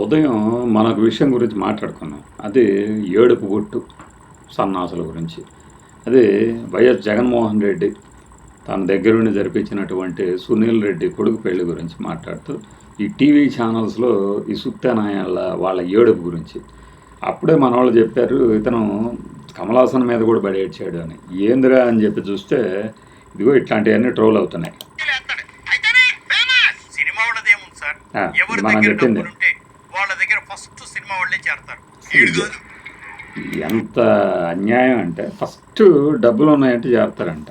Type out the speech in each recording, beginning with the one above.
ఉదయం మనొక విషయం గురించి మాట్లాడుకున్నాం. అది ఏడుపు గొట్టు సన్నాసుల గురించి. అది వైఎస్ జగన్మోహన్ రెడ్డి తన దగ్గరుండి జరిపించినటువంటి సునీల్ రెడ్డి కొడుకు పెళ్లి గురించి మాట్లాడుతూ, ఈ టీవీ ఛానల్స్‌లో ఈ సుత్తే వాళ్ళ ఏడుపు గురించి. అప్పుడే మనోళ్ళు చెప్పారు, ఇతను కమల్ హాసన్ మీద కూడా పడి ఏడ్చాడు అని. ఏందిరా అని చెప్పి చూస్తే, ఇదిగో ఇట్లాంటివన్నీ ట్రోల్ అవుతున్నాయి. ఇది మనం చెప్పింది. ఎంత అన్యాయం అంటే ఫస్ట్ డబ్బులు ఉన్నాయంటే చేరతారంట.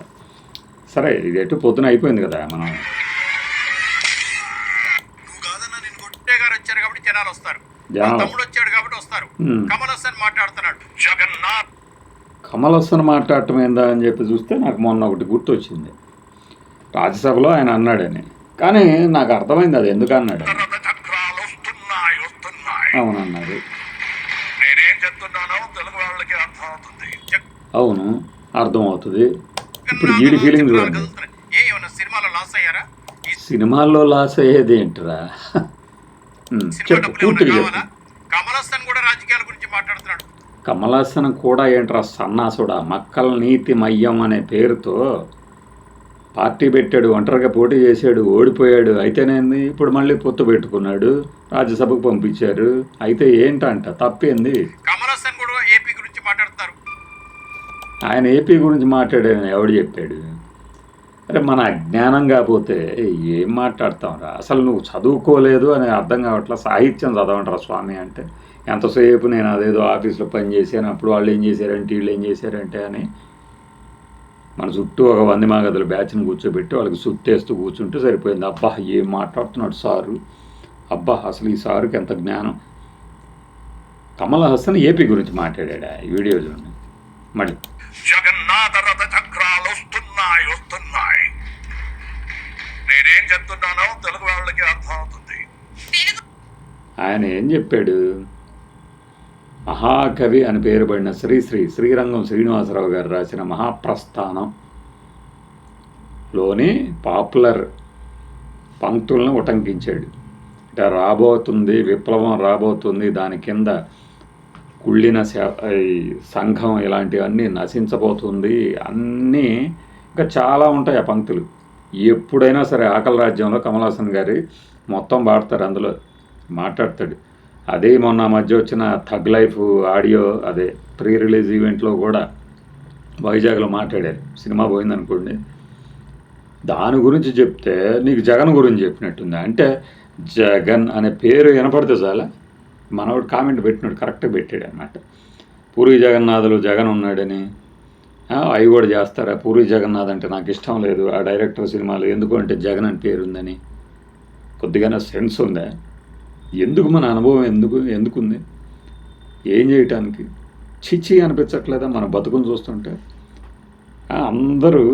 సరే ఇది ఎటు పొద్దున అయిపోయింది కదా. మనం కమల్ హాసన్ మాట్లాడటం ఏందా అని చెప్పి చూస్తే నాకు మొన్న ఒకటి గుర్తొచ్చింది. రాజ్యసభలో ఆయన అన్నాడని, కానీ నాకు అర్థమైంది అది ఎందుకు అన్నాడు. అవునన్నాడు. అవును, అర్థమవుతుంది. ఇప్పుడు వీడి ఫీలింగ్ చూడండి. సినిమాల్లో లాస్ అయ్యేది ఏంటిరా? చెప్పు, పూర్తిగా చెప్పు. కమల్ హాసన్ కూడా ఏంట్రా సన్నాసుడా, మక్కల నీతి మయ్యం అనే పేరుతో పార్టీ పెట్టాడు, ఒంటరిగా పోటీ చేశాడు, ఓడిపోయాడు. అయితేనేంది, ఇప్పుడు మళ్ళీ పొత్తు పెట్టుకున్నాడు, రాజ్యసభకు పంపించారు. అయితే ఏంటంట తప్పేంది? ఆయన ఏపీ గురించి మాట్లాడాడని ఎవడు చెప్పాడు? అరే మన అజ్ఞానం కాకపోతే ఏం మాట్లాడతాంరా? అసలు నువ్వు చదువుకోలేదు అని అర్థం కావట్లా. సాహిత్యం చదవంటారా స్వామి అంటే, ఎంతసేపు నేను అదేదో ఆఫీస్లో పని చేశాను, అప్పుడు వాళ్ళు ఏం చేశారంటే వీళ్ళు ఏం చేశారంటే అని మన చుట్టూ ఒక 100 మాగదుల బ్యాచ్ని కూర్చోబెట్టి వాళ్ళకి సుట్టేస్తూ కూర్చుంటే సరిపోయింది. అబ్బా ఏం మాట్లాడుతున్నాడు సారు, అబ్బా అసలు ఈ సారుకి ఎంత జ్ఞానం. కమల్ హాసన్ ఏపీ గురించి మాట్లాడా ఈ వీడియో చూడండి. మళ్ళీ జగన్నాథ రథ చక్రాలు వస్తున్నాయి, నేనేం చెప్తున్నానో తెలుగు వాళ్ళకి అర్థమవుతుంది. ఆయన ఏం చెప్పాడు? మహాకవి అని పేరుపడిన శ్రీరంగం శ్రీనివాసరావు గారు రాసిన మహాప్రస్థానంలోని పాపులర్ పంక్తులను ఉటంకించాడు. అంటే రాబోతుంది, విప్లవం రాబోతుంది, దాని కింద కుళ్ళిన సంఘం ఇలాంటివన్నీ నశించబోతుంది అన్నీ, ఇంకా చాలా ఉంటాయి ఆ పంక్తులు. ఎప్పుడైనా సరే ఆకలి రాజ్యంలో కమల్ హాసన్ గారి మొత్తం పాడతారు, అందులో మాట్లాడతాడు. అదే మొన్న మధ్య వచ్చిన థగ్ లైఫ్ ఆడియో, అదే ప్రీ రిలీజ్ ఈవెంట్లో కూడా వైజాగ్లో మాట్లాడారు. సినిమా పోయిందనుకోండి, దాని గురించి చెప్తే నీకు జగన్ గురించి చెప్పినట్టుంది. అంటే జగన్ అనే పేరు వినపడితే చాలా మనవాడు కామెంట్ పెట్టినాడు, కరెక్ట్గా పెట్టాడు అన్నమాట. పూరి జగన్నాథులు జగన్ ఉన్నాడని అవి కూడా చేస్తారా? పూరి జగన్నాథ్ అంటే నాకు ఇష్టం లేదు ఆ డైరెక్టర్ సినిమాలు, ఎందుకు అంటే జగన్ అని పేరు ఉందని. కొద్దిగానే సెన్స్ ఉందా? ఎందుకు మన అనుభవం ఎందుకుంది? ఏం చేయటానికి? చిచ్చి అనిపించట్లేదా మన బతుకుని చూస్తుంటే? అందరూ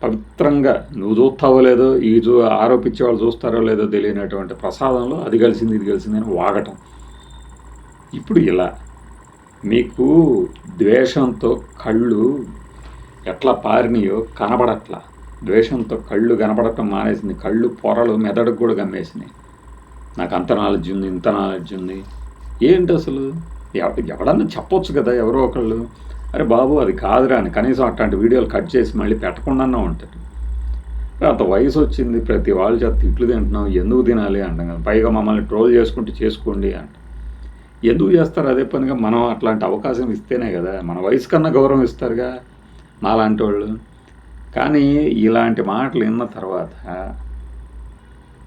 పవిత్రంగా, నువ్వు చూస్తావో లేదో, ఆరోపించే వాళ్ళు చూస్తారో లేదో తెలియనటువంటి ప్రసాదంలో అది కలిసింది ఇది కలిసింది అని వాగటం. ఇప్పుడు ఇలా మీకు ద్వేషంతో కళ్ళు ఎట్లా పారినాయో కనబడట్లా. ద్వేషంతో కళ్ళు కనబడటం మానేసింది, కళ్ళు పొరలు మెదడుకు కూడా గమ్మేసినాయి. నాకు అంత నాలెడ్జ్ ఉంది, ఇంత నాలెడ్జ్ ఉంది. ఏంటి అసలు? ఎవడన్నా చెప్పొచ్చు కదా ఎవరో ఒకళ్ళు, అరే బాబు అది కాదురా అని. కనీసం అట్లాంటి వీడియోలు కట్ చేసి మళ్ళీ పెట్టకుండానే ఉంటారు. అంత వయసు వచ్చింది, ప్రతి వాళ్ళ చేత తిట్లు తింటున్నాం, ఎందుకు తినాలి అంటాం కదా. పైగా మమ్మల్ని ట్రోల్ చేసుకుంటూ చేసుకోండి అంట. ఎందుకు చేస్తారు? అదే పనిగా మనం అట్లాంటి అవకాశం ఇస్తేనే కదా, మన వయసు కన్నా గౌరవం ఇస్తారుగా నాలాంటి వాళ్ళు. కానీ ఇలాంటి మాటలు విన్న తర్వాత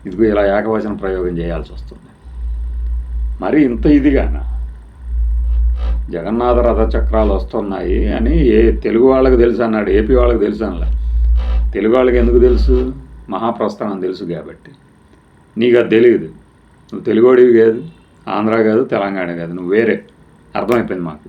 ఇదిగో ఇలా ఏకవచన ప్రయోగం చేయాల్సి వస్తుంది. మరి ఇంత ఇదిగానా జగన్నాథ రథ చక్రాలు వస్తున్నాయి అని తెలుగు వాళ్ళకి తెలుసు అన్నాడు, ఏపీ వాళ్ళకి తెలుసు అన్నలా. తెలుగు వాళ్ళకి ఎందుకు తెలుసు? మహాప్రస్థానం తెలుసు కాబట్టి. నీకు అది తెలియదు. నువ్వు తెలుగోడివి కాదు, ఆంధ్ర కాదు, తెలంగాణ కాదు, నువ్వు వేరే. అర్థమైపోయింది మాకు.